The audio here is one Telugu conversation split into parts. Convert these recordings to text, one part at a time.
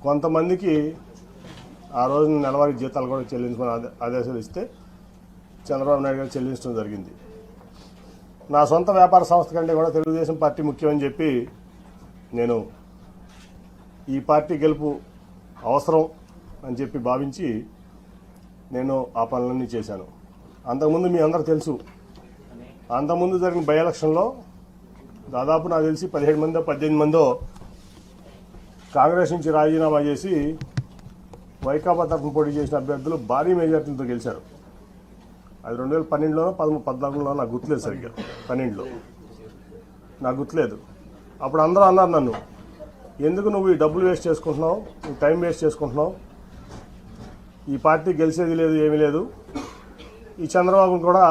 కొంతమందికి ఆ రోజు నెలవారీ జీతాలు కూడా చెల్లించమని ఆదేశాలు ఇస్తే చంద్రబాబు నాయుడు గారు చెల్లించడం జరిగింది. నా సొంత వ్యాపార సంస్థ కంటే కూడా తెలుగుదేశం పార్టీ ముఖ్యమని చెప్పి నేను ఈ పార్టీ గెలుపు అవసరం అని చెప్పి భావించి నేను ఆ పనులన్నీ చేశాను. అంతకుముందు మీ అందరూ తెలుసు, అంతకుముందు జరిగిన బై ఎలక్షన్లో దాదాపు నాకు తెలిసి 17 మందో 18 మందో కాంగ్రెస్ నుంచి రాజీనామా చేసి వైకాపా తరఫున పోటీ చేసిన అభ్యర్థులు భారీ మెజార్టీలతో గెలిచారు. అది 2012లోనో 14లోనో నాకు గుర్తులేదు, సరిగ్గా 12లో నాకు గుర్తులేదు. అప్పుడు అందరూ అన్నారు నన్ను, ఎందుకు నువ్వు ఈ డబ్బులు వేస్ట్ చేసుకుంటున్నావు, ఈ టైం వేస్ట్ చేసుకుంటున్నావు, ఈ పార్టీ గెలిచేది లేదు, ఏమీ లేదు, ఈ చంద్రబాబును కూడా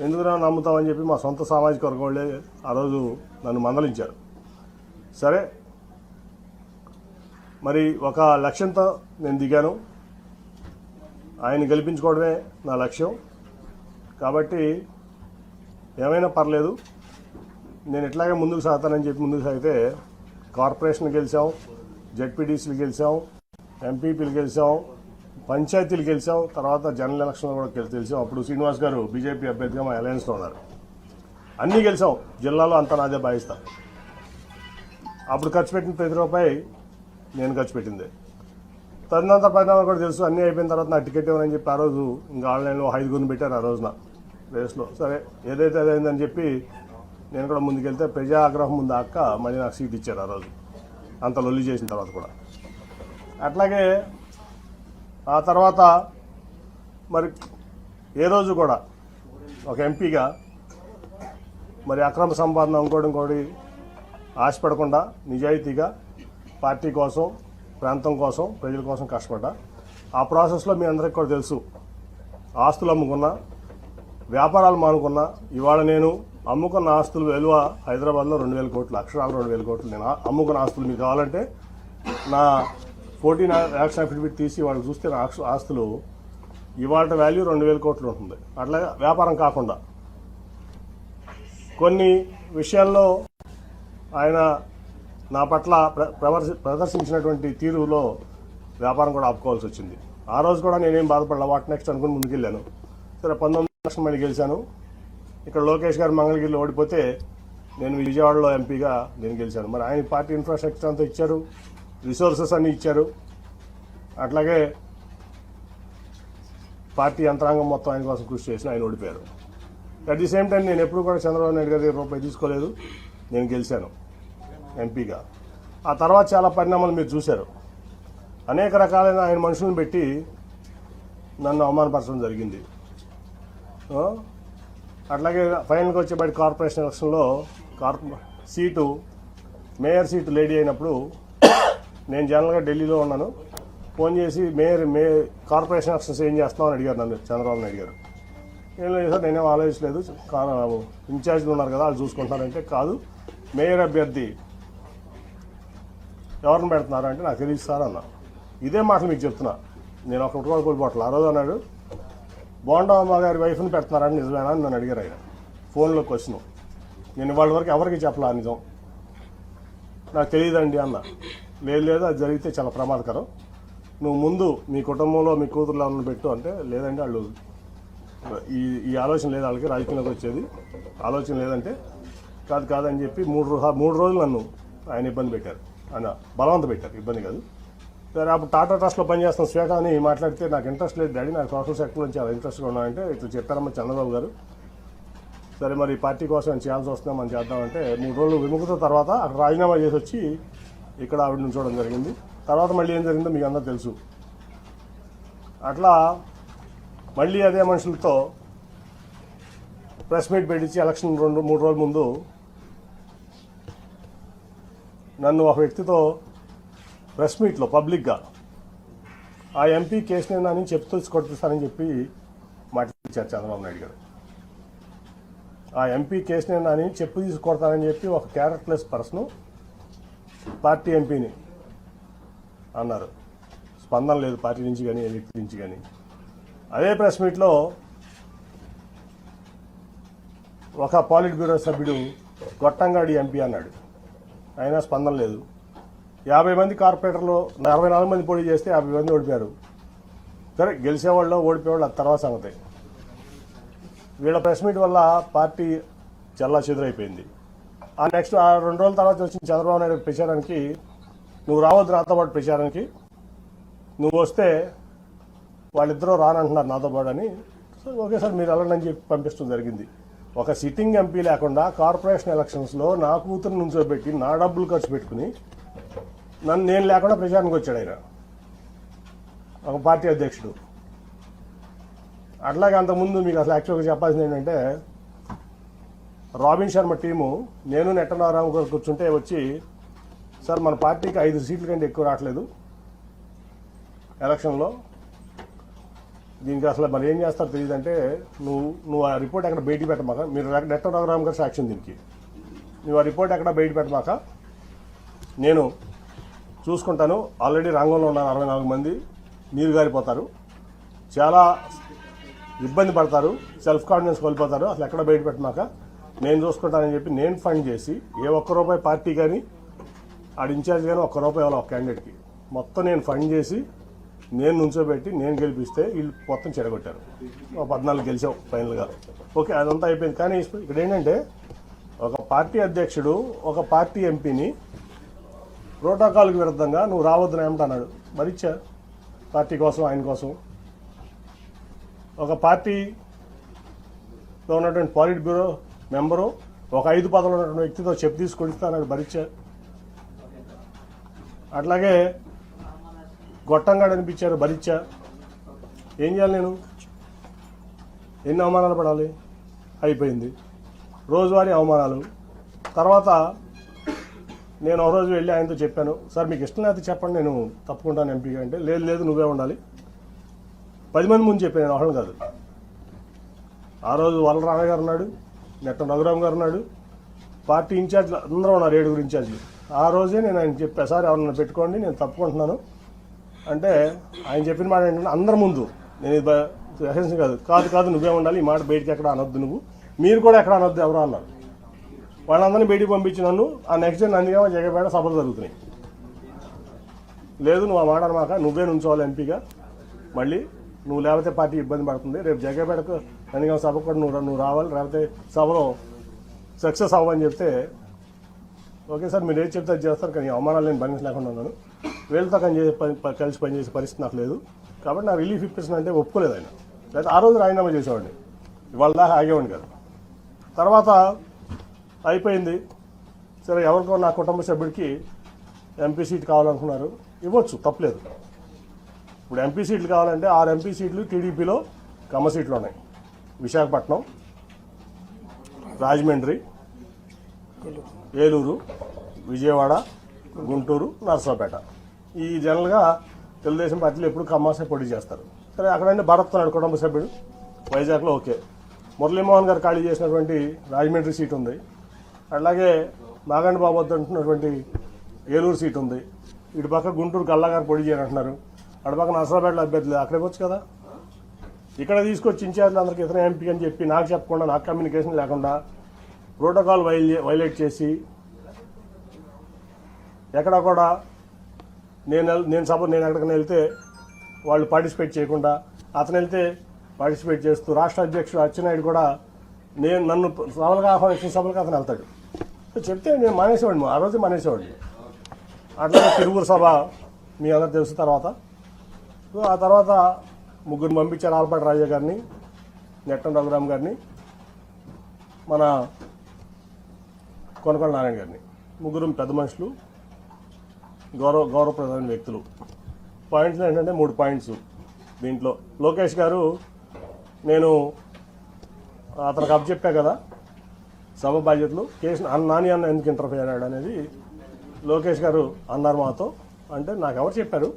ఎందుకు నమ్ముతామని చెప్పి మా సొంత సామాజిక వర్గం వాళ్ళే ఆ రోజు నన్ను మందలించారు. సరే, మరి ఒక లక్ష్యంతో నేను దిగాను, ఆయన గెలిపించుకోవడమే నా లక్ష్యం. కాబట్టి ఏమైనా పర్లేదు, నేను ఇట్లాగే ముందుకు సాగుతానని చెప్పి ముందుకు సాగితే కార్పొరేషన్ గెలిచాం, జెడ్పీటీసీలు గెలిచాం, ఎంపీపీలు గెలిచాం, పంచాయతీలు గెలిచాం, తర్వాత జనరల్ ఎలక్షన్లో కూడా గెలిచాం. అప్పుడు శ్రీనివాస్ గారు బీజేపీ అభ్యర్థిగా మా అలయన్స్లో ఉన్నారు. అన్నీ గెలిచాం, జిల్లాలో అంతా నాదే భావిస్తా. అప్పుడు ఖర్చు పెట్టిన ప్రతి రూపాయి నేను ఖర్చు పెట్టింది. తదనంతర పరిణామాలు కూడా తెలుసు. అన్నీ అయిపోయిన తర్వాత నాకు టికెట్ ఇవ్వనని చెప్పి ఆ రోజు ఇంకా ఆన్లైన్లో 5 పెట్టారు ఆ రోజున రేస్లో. సరే, ఏదైతే అదైందని చెప్పి నేను కూడా ముందుకెళ్తే ప్రజా ఆగ్రహం ముందు అక్క మళ్ళీ నాకు సీట్ ఇచ్చారు ఆ రోజు, అంత లొల్లి చేసిన తర్వాత కూడా. అట్లాగే ఆ తర్వాత మరి ఏ రోజు కూడా ఒక ఎంపీగా మరి అక్రమ సంపాదన ఇంకోటి ఆశపడకుండా నిజాయితీగా పార్టీ కోసం, ప్రాంతం కోసం, ప్రజల కోసం కష్టపడ్డా. ఆ ప్రాసెస్లో మీ అందరికీ కూడా తెలుసు, ఆస్తులు అమ్ముకున్నా, వ్యాపారాలు మానుకున్నా. ఇవాళ నేను అమ్ముకున్న ఆస్తుల విలువ హైదరాబాద్లో 2,000 కోట్లు, అక్షరాలు 2,000 కోట్లు. నేను అమ్ముకున్న ఆస్తులు మీకు కావాలంటే నా 14 యాక్షన్ అఫిడవిట్ తీసి వాళ్ళకి చూస్తే నా ఆస్తులు ఇవాళ వాల్యూ 2,000 కోట్లు ఉంటుంది. అట్లాగే వ్యాపారం కాకుండా కొన్ని విషయాల్లో ఆయన నా పట్ల ప్రదర్శించినటువంటి తీరులో వ్యాపారం కూడా ఆపుకోవాల్సి వచ్చింది. ఆ రోజు కూడా నేనేం బాధపడలా, వాట్ నెక్స్ట్ అనుకుని ముందుకెళ్ళాను. సరే, 19 లక్షలు మళ్ళీ గెలిచాను. ఇక్కడ లోకేష్ గారు మంగళగిరిలో ఓడిపోతే నేను విజయవాడలో ఎంపీగా నేను గెలిచాను. మరి ఆయన పార్టీ ఇన్ఫ్రాస్ట్రక్చర్ అంతా ఇచ్చారు, రిసోర్సెస్ అన్నీ ఇచ్చారు. అట్లాగే పార్టీ యంత్రాంగం మొత్తం ఆయన కోసం కృషి చేసిన ఆయన ఓడిపోయారు. అట్ ది సేమ్ టైం నేను ఎప్పుడు కూడా చంద్రబాబు నాయుడు గారి రూపాయి తీసుకోలేదు, నేను గెలిచాను ఎంపీగా. ఆ తర్వాత చాలా పరిణామాలు మీరు చూశారు. అనేక రకాలైన ఆయన మనుషులను పెట్టి నన్ను అవమానపరచడం జరిగింది. అట్లాగే ఫైనల్గా వచ్చేబడి కార్పొరేషన్ ఎలక్షన్లో మేయర్ సీటు లేడీ అయినప్పుడు నేను జనరల్గా ఢిల్లీలో ఉన్నాను. ఫోన్ చేసి కార్పొరేషన్ ఎలక్షన్స్ ఏం చేస్తామని అడిగారు నన్ను చంద్రబాబు నాయుడు గారు. ఏం లేదు సార్, నేనేం ఆలోచించలేదు, ఇన్ఛార్జ్లు ఉన్నారు కదా వాళ్ళు చూసుకుంటారంటే, కాదు మేయర్ అభ్యర్థి ఎవరిని పెడుతున్నారు అంటే నాకు తెలియదు సార్ అన్న. ఇదే మాటలు మీకు చెప్తున్నా, నేను ఒక కూడా కోల్పోవట్లేదు. ఆ రోజు అన్నాడు, బోండమ్మ గారి వైఫ్ని పెడుతున్నారని నిజమేనా అని నన్ను అడిగారు ఆయన ఫోన్లో క్వశ్చన్. నేను వాళ్ళ వరకు ఎవరికి చెప్పలా నిజం, నాకు తెలియదండి అన్న. లేదు అది జరిగితే చాలా ప్రమాదకరం, నువ్వు ముందు మీ కుటుంబంలో మీ కూతుర్లో ఉన్న పెట్టు అంటే, లేదండి వాళ్ళు ఈ ఆలోచన లేదు, వాళ్ళకి రాజకీయంలోకి వచ్చేది ఆలోచన లేదంటే, కాదని చెప్పి 3 రోజులు నన్ను ఆయన ఇబ్బంది పెట్టారు, ఆయన బలవంత పెట్టారు, ఇబ్బంది కాదు. సరే, అప్పుడు టాటా ట్రస్ట్లో పనిచేస్తున్న శ్వేత అని మాట్లాడితే నాకు ఇంట్రెస్ట్ లేదు డాడీ, నాకు సోషల్ సెక్టర్లో చాలా ఇంట్రెస్ట్గా ఉన్నాయంటే ఇట్లా చెప్పారమ్మా చంద్రబాబు గారు. సరే, మరి పార్టీ కోసం నేను చేయాల్సి వస్తుందా మనం చేద్దామంటే 3 రోజులు విముఖత తర్వాత అక్కడ రాజీనామా చేసి వచ్చి ఇక్కడ ఆవిడ నుంచోవడం జరిగింది. తర్వాత మళ్ళీ ఏం జరిగిందో మీకు అందరూ తెలుసు. అట్లా మళ్ళీ అదే మనుషులతో ప్రెస్ మీట్ పెట్టించి ఎలక్షన్ 2-3 రోజుల ముందు నన్ను ఒక వ్యక్తితో ప్రెస్ మీట్లో పబ్లిక్గా ఆ ఎంపీ కేసుని నాని చెప్తూ కొట్టిస్తానని చెప్పి మాట్లాడించారు చంద్రబాబు నాయుడు గారు. ఆ ఎంపీ కేసుని నాని చెప్పు తీసి కొడతానని చెప్పి ఒక క్యారెక్టర్లెస్ పర్సన్ పార్టీ ఎంపీని అన్నారు. స్పందన లేదు పార్టీ నుంచి కానీ ఏ వ్యక్తి నుంచి కానీ. అదే ప్రెస్ మీట్లో ఒక పాలిట్ బ్యూరో సభ్యుడు గొట్టంగాడి ఎంపీ అన్నాడు, అయినా స్పందన లేదు. 50 మంది కార్పొరేటర్లు 64 మంది పోటీ చేస్తే 50 మంది ఓడిపోయారు. సరే గెలిచేవాళ్ళు ఓడిపోయేవాళ్ళు అది తర్వాత సంగతి. వీళ్ళ ప్రెస్ మీట్ వల్ల పార్టీ చల్లా చెదురైపోయింది. ఆ నెక్స్ట్ 2 రోజుల తర్వాత వచ్చిన చంద్రబాబు నాయుడు ప్రచారానికి నువ్వు రావద్దు నాతో పాటు ప్రచారానికి, నువ్వు వస్తే వాళ్ళిద్దరూ రానంటున్నారు నాతో పాటు అని. ఓకే సార్ మీరు వెళ్ళండి అని చెప్పి పంపించడం జరిగింది. ఒక సిట్టింగ్ ఎంపీ లేకుండా కార్పొరేషన్ ఎలక్షన్స్లో నా కూతురు నుంచోబెట్టి నా డబ్బులు ఖర్చు పెట్టుకుని నేను లేకుండా ప్రచారానికి వచ్చాడు ఆయన, ఒక పార్టీ అధ్యక్షుడు. అట్లాగే అంతకుముందు మీకు అసలు యాక్చువల్గా చెప్పాల్సింది ఏంటంటే, రాబిన్ శర్మ టీము నేను నెట్టనారాయణ గారు కూర్చుంటే వచ్చి, సార్ మన పార్టీకి 5 సీట్ల కంటే ఎక్కువ రావట్లేదు ఎలక్షన్లో, దీనికి అసలు మరి ఏం చేస్తారో తెలియదంటే నువ్వు ఆ రిపోర్ట్ ఎక్కడ బయటికి పెట్టమాక, మీరు నెట్టనారాయణ గారు సాక్ష్యం దీనికి, నువ్వు ఆ రిపోర్ట్ ఎక్కడ బయట పెట్టమాక, నేను చూసుకుంటాను. ఆల్రెడీ రంగంలో ఉన్నారు 64 మంది, నీరు గారిపోతారు, చాలా ఇబ్బంది పడతారు, సెల్ఫ్ కాన్ఫిడెన్స్ కోల్పోతారు, అసలు ఎక్కడ బయట పెట్టమాక నేను చూసుకుంటానని చెప్పి నేను ఫండ్ చేసి ఏ ₹1 పార్టీ కానీ ఆడ ఇన్ఛార్జ్ కానీ ₹1 ఇవ్వాలి ఒక క్యాండిడేట్కి, మొత్తం నేను ఫండ్ చేసి నేను నుంచోబెట్టి నేను గెలిపిస్తే వీళ్ళు మొత్తం చెడగొట్టారు. 14 గెలిచాం ఫైనల్గా. ఓకే అదంతా అయిపోయింది. కానీ ఇక్కడ ఏంటంటే ఒక పార్టీ అధ్యక్షుడు ఒక పార్టీ ఎంపీని ప్రోటోకాల్కి విరుద్ధంగా నువ్వు రావద్దని ఏమంటున్నాడు, మరిచ్చా పార్టీ కోసం ఆయన కోసం. ఒక పార్టీలో ఉన్నటువంటి పాలిట్ బ్యూరో మెంబరు ఒక 5 పదవులు ఉన్నటువంటి వ్యక్తితో చెప్పు తీసుకొడిస్తానన్నాడు, భరించా. అట్లాగే గొట్టంగా అనిపించారు, భరించా. ఏం చేయాలి నేను, ఎన్ని అవమానాలు పడాలి, అయిపోయింది రోజువారీ అవమానాలు. తర్వాత నేను ఒక రోజు వెళ్ళి ఆయనతో చెప్పాను, సార్ మీకు ఇష్టం లేకపోతే చెప్పండి నేను తప్పుకుంటాను ఎంపీగా అంటే, లేదు నువ్వే ఉండాలి. 10 మంది ముందు చెప్పాను, నేను ఒకళ్ళు కాదు. ఆ రోజు వలరామయ్య గారు ఉన్నాడు, నెట్ట రఘురామ్ గారు ఉన్నాడు, పార్టీ ఇన్ఛార్జ్లు అందరూ ఉన్నారు, 7 ఇన్ఛార్జ్లు. ఆ రోజే నేను ఆయన చెప్పా, సార్ ఎవరన్నా పెట్టుకోండి నేను తప్పుకుంటున్నాను అంటే, ఆయన చెప్పిన మాట ఏంటంటే అందరి ముందు, నేను ఇది కాదు నువ్వే ఉండాలి, ఈ మాట బయటికి ఎక్కడ అనొద్దు, నువ్వు మీరు కూడా ఎక్కడ అనొద్దు ఎవరో అన్నారు. వాళ్ళందరినీ బయటికి పంపించి నన్ను ఆ నెక్స్ట్ డే నందిగామ జగపేట సభలు జరుగుతున్నాయి. లేదు నువ్వు ఆ మాట అనమాక, నువ్వే నుంచోవాలి ఎంపీగా, మళ్ళీ నువ్వు లేకపోతే పార్టీ ఇబ్బంది పడుతుంది, రేపు జగపేటకు నందిగామ సభకు కూడా నువ్వు రావాలి, లేకపోతే సభలో సక్సెస్ అవ్వని చెప్తే, ఓకే సార్ మీరు ఏది చెప్తే అది చేస్తారు, కానీ అవమానాలు నేను భరించలేకుండా ఉన్నాను, వీళ్ళతో కలిసి పనిచేసే పరిస్థితి నాకు లేదు, కాబట్టి నా రిలీఫ్ ఇప్పిస్తున్నా అంటే ఒప్పుకోలేదు ఆయన. లేదా ఆ రోజు రాజీనామా చేసేవాడిని, ఇవాళ దాకా ఆగేవాడిని కాదు. తర్వాత అయిపోయింది, సరే ఎవరికో నా కుటుంబ సభ్యుడికి ఎంపీ సీట్ కావాలనుకున్నారు, ఇవ్వచ్చు తప్పలేదు. ఇప్పుడు ఎంపీ సీట్లు కావాలంటే 6 ఎంపీ సీట్లు టీడీపీలో కమ్మ సీట్లు ఉన్నాయి, విశాఖపట్నం, రాజమండ్రి, ఏలూరు, విజయవాడ, గుంటూరు, నర్సాపేట. ఈ జనరల్గా తెలుగుదేశం పార్టీలో ఎప్పుడు కమ్మాసే పోటీ చేస్తారు. సరే అక్కడంటే భరత్ ఉన్నాడు కుటుంబ సభ్యుడు, వైజాగ్లో ఓకే. మురళీమోహన్ గారు ఖాళీ చేసినటువంటి రాజమండ్రి సీట్ ఉంది, అలాగే నాగండి బాబు అంటున్నటువంటి ఏలూరు సీట్ ఉంది, ఇటు పక్క గుంటూరు కల్లా గారు పోటీ చేయాలంటున్నారు, అటు పక్క నర్సాపేటలో అభ్యర్థి లేదు, అక్కడికి వచ్చు కదా. ఇక్కడ తీసుకొచ్చి ఇన్ఛార్జ్లు అందరికి ఇతర ఎంపీ అని చెప్పి నాకు చెప్పకుండా, నాకు కమ్యూనికేషన్ లేకుండా ప్రోటోకాల్ వైలేట్ చేసి ఎక్కడ కూడా నేను ఎక్కడికైనా వెళ్తే వాళ్ళు పార్టిసిపేట్ చేయకుండా, అతను వెళ్తే పార్టిసిపేట్ చేస్తూ, రాష్ట్ర అధ్యక్షుడు అచ్చెన్నాయుడు కూడా నన్ను సభలుగా ఆహ్వానించిన సభలకు అతను వెళ్తాడు. చెప్తే నేను మానేసేవాడిని, ఆ రోజు మానేసేవాడిని. అట్లాగే తిరువురు సభ మీ అందరూ తెలుసు. తర్వాత ఆ తర్వాత 3 పంపించారు, ఆల్పాటి రాజా గారిని, నెట్టం రఘురామ్ గారిని, మన కొనకొండ నారాయణ గారిని. 3 పెద్ద మనుషులు, గౌరవప్రదమైన వ్యక్తులు. పాయింట్స్ ఏంటంటే 3 పాయింట్స్ దీంట్లో. లోకేష్ గారు, నేను అతనికి అప్పచెప్పా కదా సభ బాధ్యతలు, కేసు నాని అన్న ఎందుకు ఇంటర్ఫియర్ అయ్యాడు అనేది లోకేష్ గారు అన్నారు మాతో. అంటే నాకు ఎవరు చెప్పారు,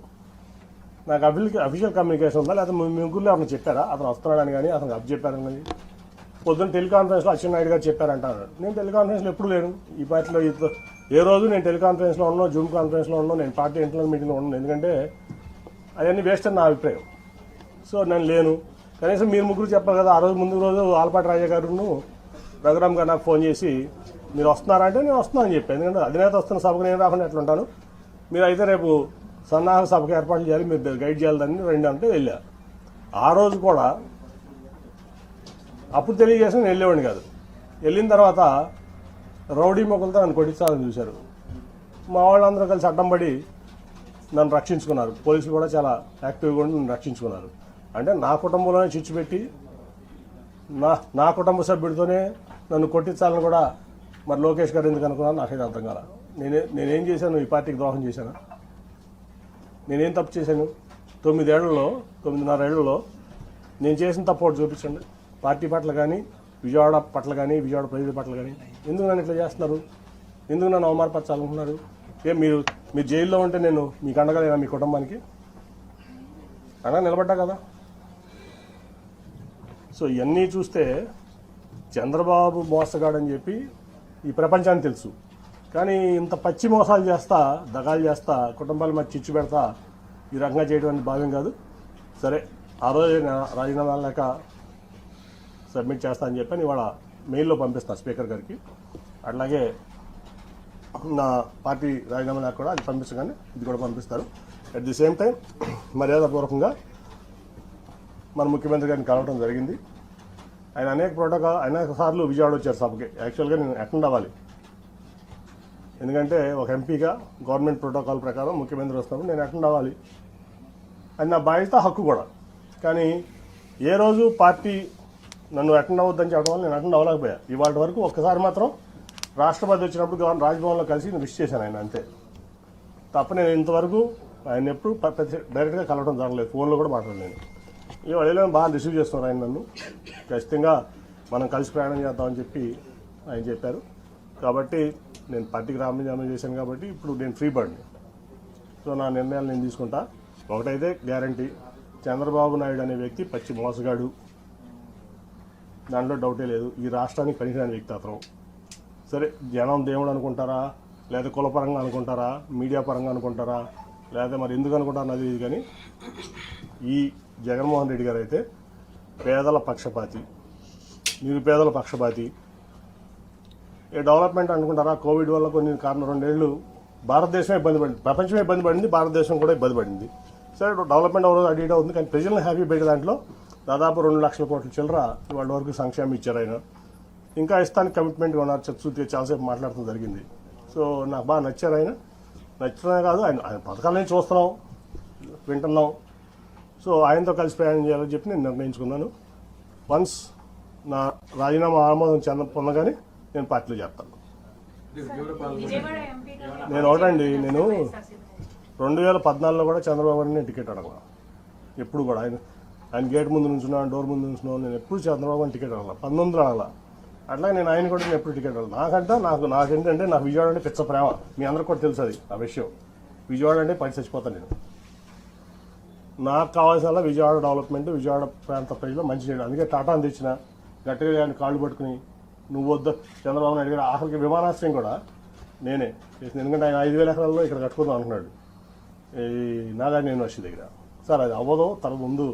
నాకు అఫీషియల్ కమ్యూనికేషన్ ఉందా, లేదా మీ ముగ్గురులో ఎవరైనా చెప్పారా అతను వస్తున్నాడని, కానీ అతనికి అప్పచెప్పారని. పొద్దున్న టెలికాన్ఫరెన్స్లో అచ్చెన్నాయుడు గారు చెప్పారంటారు. నేను టెలికాన్ఫరెన్స్లో ఎప్పుడు లేను ఈ పార్టీలో. ఏ రోజు నేను టెలికాన్ఫరెన్స్లో ఉన్నాను, జూమ్ కాన్ఫరెన్స్లో ఉన్నాను, నేను పార్టీ ఇంటర్నల్ మీటింగ్లో ఉన్నాను, ఎందుకంటే అవన్నీ వేస్ట్ అని నా అభిప్రాయం. సో నేను లేను. కనీసం మీరు ముగ్గురు చెప్పారు కదా. ఆ రోజు ముందు రోజు ఆల్పాటి రాజా గారును రఘురామ్ గారు నాకు ఫోన్ చేసి మీరు వస్తున్నారా అంటే నేను వస్తున్నానని చెప్పాను. ఎందుకంటే అధినేత వస్తున్న సభకు నేను రాకుండా ఎట్లుంటాను. మీరు అయితే రేపు సన్నాహక సభకు ఏర్పాట్లు చేయాలి, మీరు గైడ్ చేయాలని రెండు అంటే వెళ్ళా. ఆ రోజు కూడా అప్పుడు తెలియజేసి నేను వెళ్ళేవాడిని కాదు. వెళ్ళిన తర్వాత రౌడీ మొక్కలతో నన్ను కొట్టించాలని చూశారు. మా వాళ్ళందరూ కలిసి అడ్డం పడి నన్ను రక్షించుకున్నారు. పోలీసులు కూడా చాలా యాక్టివ్గా ఉండి నన్ను రక్షించుకున్నారు. అంటే నా కుటుంబంలోనే చిచ్చు పెట్టి నా కుటుంబ సభ్యుడితోనే నన్ను కొట్టించాలని కూడా మరి లోకేష్ గారు ఎందుకు అనుకున్నాను నాకైతే అర్థం కాల. నేనేం చేశాను? ఈ పార్టీకి ద్రోహం చేశాను? నేనేం తప్పు చేశాను? 9.5 ఏళ్లలో నేను చేసిన తప్పు ఒకటి చూపించండి. పార్టీ పట్ల కానీ, విజయవాడ పట్ల కానీ, విజయవాడ ప్రజల పట్ల కానీ. ఎందుకు నన్ను ఇట్లా చేస్తున్నారు? ఎందుకు నన్ను అవమానపరచాలనుకున్నారు? మీరు జైల్లో ఉంటే నేను మీకు అండగలేనా? మీ కుటుంబానికి అలా నిలబడ్డా కదా. సో ఇవన్నీ చూస్తే చంద్రబాబు మోసగాడని చెప్పి ఈ ప్రపంచానికి తెలుసు. కానీ ఇంత పచ్చి మోసాలు చేస్తా, దగాలు చేస్తా, కుటుంబాల మధ్య చిచ్చు పెడతా ఈ రకంగా చేయడం అనేది భావ్యం కాదు. సరే, ఆ రోజు రాజీనామా లేక సబ్మిట్ చేస్తా అని చెప్పి ఇవాళ మెయిల్లో పంపిస్తాను స్పీకర్ గారికి. అట్లాగే నా పార్టీ రాజీనామా లేక కూడా అది పంపించగానే ఇది కూడా పంపిస్తారు. అట్ ది సేమ్ టైం మర్యాదపూర్వకంగా మన ముఖ్యమంత్రి గారిని కలవడం జరిగింది. ఆయన అనేక సార్లు విజయవాడ వచ్చారు సభకి. యాక్చువల్గా నేను అటెండ్ అవ్వాలి, ఎందుకంటే ఒక ఎంపీగా గవర్నమెంట్ ప్రోటోకాల్ ప్రకారం ముఖ్యమంత్రి వస్తున్నప్పుడు నేను అటెండ్ అవ్వాలి. అది నా బాధ్యత, హక్కు కూడా. కానీ ఏ రోజు పార్టీ నన్ను అటెండ్ అవ్వద్దని చెప్పడం వల్ల నేను అటెండ్ అవ్వలేకపోయా. ఇవాళ వరకు ఒక్కసారి మాత్రం రాష్ట్రపతి వచ్చినప్పుడు రాజ్భవన్లో కలిసి నేను విష్ చేశాను ఆయన, అంతే తప్ప నేను ఇంతవరకు ఆయన ఎప్పుడు డైరెక్ట్గా కలవడం జరగలేదు, ఫోన్లో కూడా మాట్లాడలేదు. ఇవాళ బాగా రిసీవ్ చేస్తున్నారు ఆయన నన్ను. ఖచ్చితంగా మనం కలిసి ప్రయాణం చేద్దామని చెప్పి ఆయన చెప్పారు. కాబట్టి నేను పార్టీకి రాజీనామా చేశాను కాబట్టి ఇప్పుడు నేను ఫ్రీ బర్డ్ని. సో నా నిర్ణయాలు నేను తీసుకుంటా. ఒకటైతే గ్యారంటీ, చంద్రబాబు నాయుడు అనే వ్యక్తి పచ్చి మోసగాడు, దాంట్లో డౌటే లేదు. ఈ రాష్ట్రానికి పనికిరాని వ్యక్తి అతను. సరే, జనం దేవుడు అనుకుంటారా, లేదా కులపరంగా అనుకుంటారా, మీడియా పరంగా అనుకుంటారా, లేదా మరి ఎందుకు అనుకుంటారో అది ఇది. కానీ ఈ జగన్మోహన్ రెడ్డి గారు అయితే పేదల పక్షపాతి, నిరుపేదల పక్షపాతి. ఏ డెవలప్మెంట్ అనుకుంటారా? కోవిడ్ వల్ల కొన్ని కారణం 2 ఏళ్ళు భారతదేశమే ఇబ్బంది పడింది, ప్రపంచమే ఇబ్బంది పడింది, భారతదేశం కూడా ఇబ్బంది పడింది. సరే, డెవలప్మెంట్ ఎవరో అడిగిట ఉంది, కానీ ప్రజలను హ్యాపీ పెట్టే దాంట్లో దాదాపు 2 లక్షల కోట్ల చిల్లర వాళ్ళ వరకు సంక్షేమం ఇచ్చారు ఆయన. ఇంకా ఇస్తానికి కమిట్మెంట్గా ఉన్నారు. చర్చ చాలాసేపు మాట్లాడటం జరిగింది. సో నాకు బాగా నచ్చారు ఆయన. నచ్చడమే కాదు, ఆయన పథకాలని చూస్తున్నాం, వింటున్నాం. సో ఆయనతో కలిసి ప్రయాణం చేయాలని చెప్పి నేను నిర్ణయించుకున్నాను. వన్స్ నా రాజీనామా ఆమోదం పొందగానే నేను పార్టీలో చేస్తాను. నేను ఒకటండి, నేను 2014లో కూడా చంద్రబాబు గారిని టికెట్ అడగల. ఎప్పుడు కూడా ఆయన గేట్ ముందు నుంచున్నా, డోర్ ముందు నుంచున్నా, నేను ఎప్పుడు చంద్రబాబు గారిని టికెట్ అడగల. 19లో అడగల. అట్లా నేను ఆయన కూడా ఎప్పుడు టికెట్ అడగల. నాకేంటంటే నాకు విజయవాడ అంటే పిచ్చ ప్రేమ. మీ అందరికి కూడా తెలుసు అది, ఆ విషయం. విజయవాడ అంటే పడి చచ్చిపోతాను నేను. నాకు కావాల్సిన విజయవాడ డెవలప్మెంట్, విజయవాడ ప్రాంత ప్రజలు మంచి చేయడం. అందుకే టాటాను తెచ్చిన, గట్టిగా ఆయన కాళ్ళు పట్టుకుని నువ్వు వద్దు చంద్రబాబు నాయుడు గారు. ఆఖరికి విమానాశ్రయం కూడా నేనే చేసింది. ఎందుకంటే ఆయన 5,000 ఎకరాల్లో ఇక్కడ కట్టుకుందాం అంటున్నాడు ఈ నాగార్జున యూనివర్సిటీ దగ్గర. సార్ అది అవ్వదు. తర్వాత ముందు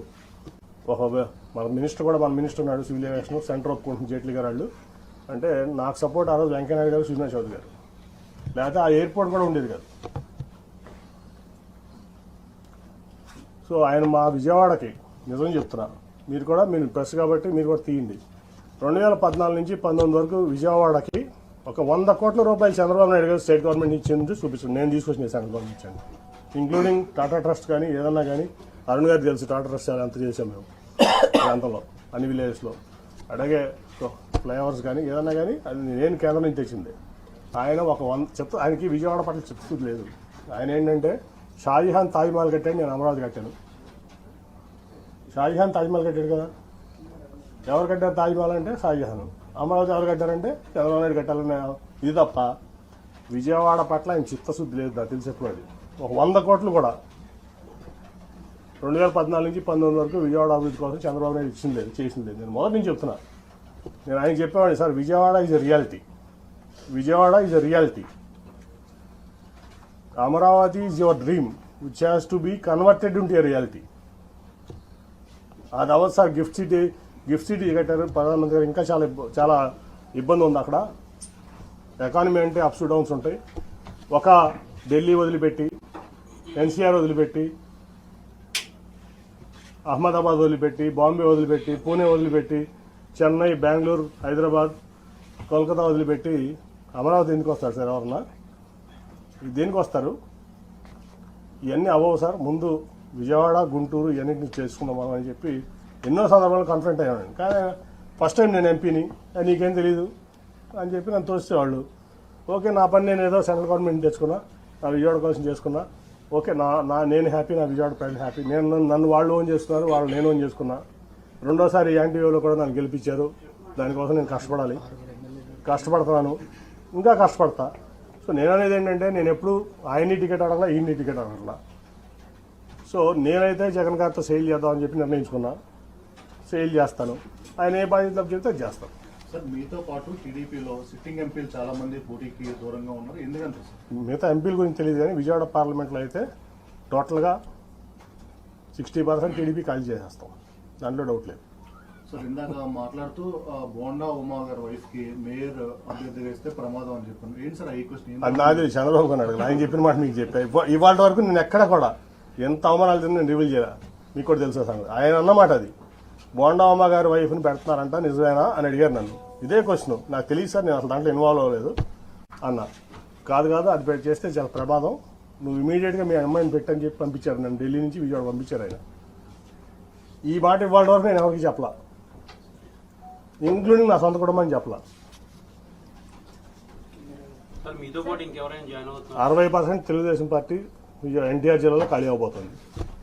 మన మినిస్టర్ ఉన్నాడు, సివిల్ ఏవియేషన్, సెంటర్ ఒప్పుకుంటుంది జైట్లీ గారు వాళ్ళు. అంటే నాకు సపోర్ట్ ఆ రోజు వెంకయ్యనాయుడు గారు, సుజనా చౌదరి గారు. లేకపోతే ఆ ఎయిర్పోర్ట్ కూడా ఉండేది కాదు. సో ఆయన మా విజయవాడకి నిజం చెప్తున్నా, మీరు ప్రెస్ కాబట్టి మీరు కూడా తీయండి. 2014 నుంచి 2019 వరకు విజయవాడకి ఒక 100 కోట్ల రూపాయలు చంద్రబాబు నాయుడు గారు స్టేట్ గవర్నమెంట్ ఇచ్చింది చూపిస్తుంది. నేను తీసుకొచ్చిన సెంట్రల్ గవర్నమెంట్ ఇచ్చాను, ఇంక్లూడింగ్ టాటా ట్రస్ట్. కానీ ఏదన్నా కానీ అరుణ్ గారికి తెలుసు, టాటా ట్రస్ట్ ఎంత చేసాం మేము ప్రాంతంలో, అన్ని విలేజెస్లో. అలాగే ఫ్లైఓవర్స్ కానీ ఏదన్నా కానీ అది నేను కేంద్రం నుంచి తెచ్చింది. ఆయన ఒక 100 ఆయనకి విజయవాడ పట్ల చిత్తశుద్ధి లేదు. ఆయన ఏంటంటే షాజహాన్ తాజ్మహల్ కట్టాడు, నేను అమరావతి కట్టాను. షాజహాన్ తాజ్మహల్ కట్టాడు కదా. ఎవరు కట్టారు తాజ్మహల్ అంటే షాజహాన్. అమరావతి ఎవరు కట్టారంటే చంద్రబాబు నాయుడు కట్టాలనే ఇది తప్ప విజయవాడ పట్ల ఆయన చిత్తశుద్ధి లేదు. నాకు తెలిసి ఎప్పుడు అది ఒక 100 కోట్లు కూడా 2014 నుంచి 2019 వరకు విజయవాడ అభివృద్ధి కోసం చంద్రబాబు నాయుడు ఇచ్చింది లేదు, చేసింది లేదు. నేను మొదటి నుంచి చెప్తున్నా. నేను ఆయన చెప్పేవాడిని, sir Vijayawada is a reality, Vijayawada is a reality. Amaravati is your dream which has to be converted into a reality. అది అవ్వదు సార్. గిఫ్ట్ సిటీ కట్టారు ప్రధానమంత్రి గారు. ఇంకా చాలా ఇబ్బంది ఉంది అక్కడ. ఎకానమీ అంటే అప్స్ డౌన్స్ ఉంటాయి. ఒక ఢిల్లీ వదిలిపెట్టి ఎన్సీఆర్ వదిలిపెట్టి, అహ్మదాబాద్ వదిలిపెట్టి, బాంబే వదిలిపెట్టి, పూణే వదిలిపెట్టి, చెన్నై, బెంగళూరు, హైదరాబాద్, కోల్కతా వదిలిపెట్టి అమరావతి ఎందుకు వస్తారు సార్? ఎవరన్నా దేనికి వస్తారు? ఇవన్నీ అవ్వవు సార్. ముందు విజయవాడ, గుంటూరు ఇవన్నింటినీ చేసుకుందాం మనం అని చెప్పి ఎన్నో సందర్భాలు కన్ఫరెంట్ అయ్యాను. కానీ ఫస్ట్ టైం నేను ఎంపీని, నీకేం తెలీదు అని చెప్పి నన్ను తోసేవాళ్ళు. ఓకే, నా పని నేను ఏదో సెంట్రల్ గవర్నమెంట్ తెచ్చుకున్నా, నా విజయవాడ కోసం చేసుకున్నా. ఓకే, నేను హ్యాపీ, నా విజయవాడ ప్రజలు హ్యాపీ. నన్ను వాళ్ళు ఓన్ చేసుకున్నారు, వాళ్ళు నేను ఓన్ చేసుకున్నా. రెండోసారి యాంటీవేవ్లో కూడా నన్ను గెలిపించారు. దానికోసం నేను కష్టపడుతున్నాను, ఇంకా కష్టపడతా. సో నేను అనేది ఏంటంటే, నేను ఎప్పుడు ఆయన్ని టికెట్ అడగలా, ఈయన్ని టికెట్ అడగలా. సో నేనైతే జగన్ గారితో సేల్ చేద్దామని చెప్పి నిర్ణయించుకున్నా. సేల్ చేస్తాను, ఆయన ఏ బాధ్యత చెప్తే చేస్తాను. సార్, మీతో పాటు టీడీపీలో సిట్టింగ్ ఎంపీలు చాలా మంది పోటీకి దూరంగా ఉన్నారు, ఎందుకంటే సార్? మిగతా ఎంపీల గురించి తెలియదు కానీ విజయవాడ పార్లమెంట్లో అయితే టోటల్గా 60% టీడీపీ ఖాళీ చేసేస్తాం, దాంట్లో డౌట్ లేదు. సార్, ఇందాక మాట్లాడుతూ బోండా ఉమా గారి వైఫ్ కి మేయర్ అభ్యర్థిగా ఇస్తే ప్రమాదం అని చెప్పాను. ఏంటి సార్ ఈ క్వశ్చన్? అది నాది చంద్రబాబు గారు అడగదు, ఆయన చెప్పిన మాట మీకు చెప్పా. ఇవాళ వరకు నేను ఎక్కడ కూడా ఎంత అవమానాలు తిన్నా నేను రివీల్ చేయాలి, మీకు కూడా తెలుసా సంగతి. ఆయన అన్నమాట అది, బోండా ఉమా గారి వైఫ్ని పెడుతున్నారంట, నిజమేనా అని అడిగారు నన్ను. ఇదే క్వశ్చన్, నాకు తెలియదు సార్, నేను అసలు దాంట్లో ఇన్వాల్వ్ అవ్వలేదు అన్నా. కాదు అది చేస్తే చాలా ప్రమాదం, నువ్వు ఇమీడియట్గా మీ అమ్మాయిని పెట్టని చెప్పి పంపించారు నన్ను. ఢిల్లీ నుంచి విజయవాడ పంపించారు ఆయన. ఈ మాట ఇవాళ వరకు నేను ఎవరికి చెప్పలా, ఇంక్లూడింగ్ నా సొంత కుటుంబాన్ని చెప్పలా. 60% తెలుగుదేశం పార్టీ ఎన్టీఆర్ జిల్లాలో ఖాళీ అవబోతుంది.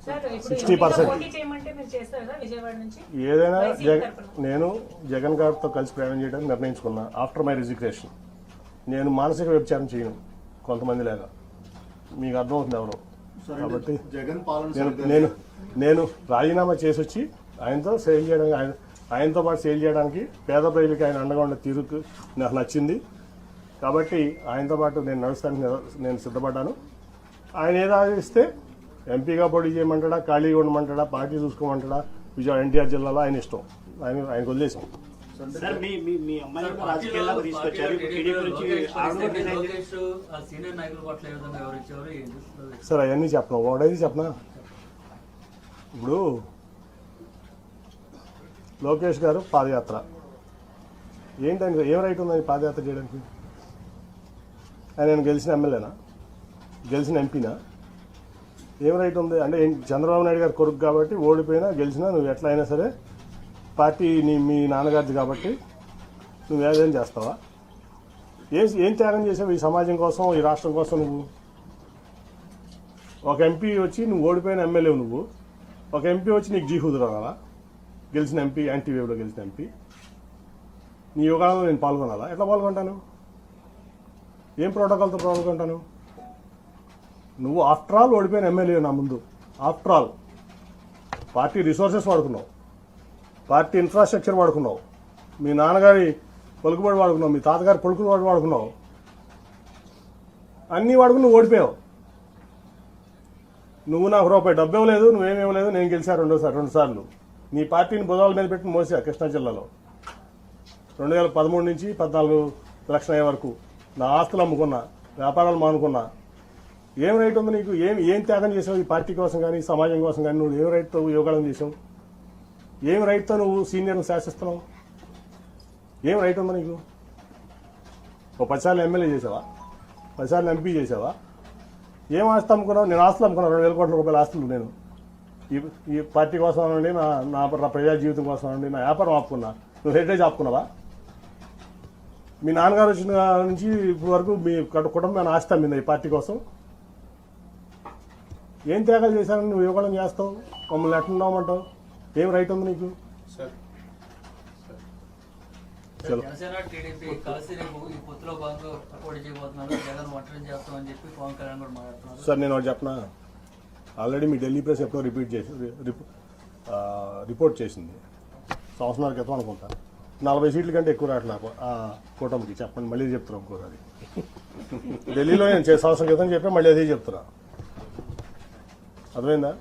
60%. ఏదైనా నేను జగన్ గారితో కలిసి ప్రయాణం చేయడానికి నిర్ణయించుకున్నా. ఆఫ్టర్ మై రిజిగ్నేషన్ నేను మానసిక వ్యభిచారం చేయను కొంతమంది లేక, మీకు అర్థమవుతుంది ఎవరు. కాబట్టి నేను రాజీనామా చేసి వచ్చి ఆయనతో సేల్ చేయడానికి, ఆయనతో పాటు సేల్ చేయడానికి పేద ప్రజలకి ఆయన అండగా ఉండే తీరుకు నాకు నచ్చింది. కాబట్టి ఆయనతో పాటు నేను నడుస్తానికి నేను సిద్ధపడ్డాను. ఆయన ఏదో ఆలోచిస్తే ఎంపీగా పోటీ చేయమంటాడా, ఖాళీగా ఉండమంటాడా, పార్టీ చూసుకోమంటాడా, విజయవాడ ఎన్టీఆర్ జిల్లాలో ఆయన ఇష్టం, ఆయనకు వదిలేసాం. సార్ అవన్నీ చెప్పను, ఒకటైతే చెప్పనా. ఇప్పుడు లోకేష్ గారు పాదయాత్ర ఏంటని, ఏం రైట్ ఉందని పాదయాత్ర చేయడానికి? ఆయన గెలిచిన ఎమ్మెల్యేనా, గెలిచిన ఎంపీనా? ఏం రైట్ ఉంది అంటే? చంద్రబాబు నాయుడు గారు కొడుకు కాబట్టి ఓడిపోయినా గెలిచినా నువ్వు ఎట్లా అయినా సరే పార్టీ మీ నాన్నగారిది కాబట్టి నువ్వు ఏదైనా చేస్తావా? ఏం త్యాగం చేసావు ఈ సమాజం కోసం, ఈ రాష్ట్రం కోసం? నువ్వు ఒక ఎంపీ వచ్చి, నువ్వు ఓడిపోయిన ఎమ్మెల్యే నువ్వు, ఒక ఎంపీ వచ్చి నీకు జీహుదురు అనాలా? గెలిచిన ఎంపీ, యాంటీవేవ్లో గెలిచిన ఎంపీ, నీ యోగాలో నేను పాల్గొనాలా? ఎట్లా పాల్గొంటాను? ఏం ప్రోటోకాల్తో పాల్గొంటాను? నువ్వు ఆఫ్టర్ ఆల్ ఓడిపోయిన ఎమ్మెల్యే నా ముందు. ఆఫ్టర్ ఆల్ పార్టీ రిసోర్సెస్ వాడుకున్నావు, పార్టీ ఇన్ఫ్రాస్ట్రక్చర్ వాడుకున్నావు, మీ నాన్నగారి పలుకుబడి వాడుకున్నావు, మీ తాతగారి పలుకుబడి వాడుకున్నావు, అన్నీ వాడుకుని నువ్వు ఓడిపోయావు. నువ్వు నాకు రూపాయి డబ్బు ఇవ్వలేదు, నువ్వేమి ఇవ్వలేదు, నేను గెలిచా రెండు సార్లు. నీ పార్టీని భుజాల మీద పెట్టి మోసా కృష్ణా జిల్లాలో 2013 నుంచి 14 ఎలక్షన్ అయ్యే వరకు నా ఆస్తులు అమ్ముకున్నా, వ్యాపారాలు మానుకున్నా. ఏం రైట్ ఉంది నీకు? ఏం త్యాగం చేసావు ఈ పార్టీ కోసం కానీ, సమాజం కోసం కానీ? నువ్వు ఏం రైట్తో యోగాలను చేసావు? ఏం రైట్తో నువ్వు సీనియర్ని శాసిస్తున్నావు? ఏం రైట్ ఉంది నీకు? ఓ 10 సార్లు ఎమ్మెల్యే చేసావా, 10 సార్లు ఎంపీ చేసావా? ఏం ఆస్తి అమ్ముకున్నావు? నేను ఆస్తులు అమ్ముకున్నాను, 2,000 కోట్ల రూపాయల ఆస్తులు. నేను ఈ పార్టీ కోసం అనండి, నా ప్రజా జీవితం కోసం అనండి, నా వ్యాపారం ఆపుకున్నా. నువ్వు హెరిటేజ్ ఆపుకున్నావా? మీ నాన్నగారు వచ్చిన నుంచి ఇప్పుడు వరకు మీ కుటుంబం ఆస్తి అమ్మిందా ఈ పార్టీ కోసం? ఏం త్యాగాలు చేశారని నువ్వు యువకడం చేస్తావు? మమ్మల్ని ఎట్లున్నామంటావు? ఏం రైట్ ఉంది నీకు? సార్ నేను ఒకటి చెప్పనా, ఆల్రెడీ మీ ఢిల్లీ ప్రెస్ ఎప్పుడో రిపోర్ట్ చేసింది, సంవత్సరాల క్రితం అనుకుంటా. 40 సీట్ల కంటే ఎక్కువ రావట్లే కూటమికి. చెప్పండి, మళ్ళీ చెప్తున్నా ఇంకోసారి. ఢిల్లీలో నేను సంవత్సరం క్రితం చెప్పా, మళ్ళీ అదే చెప్తున్నా. అర్థమైందా?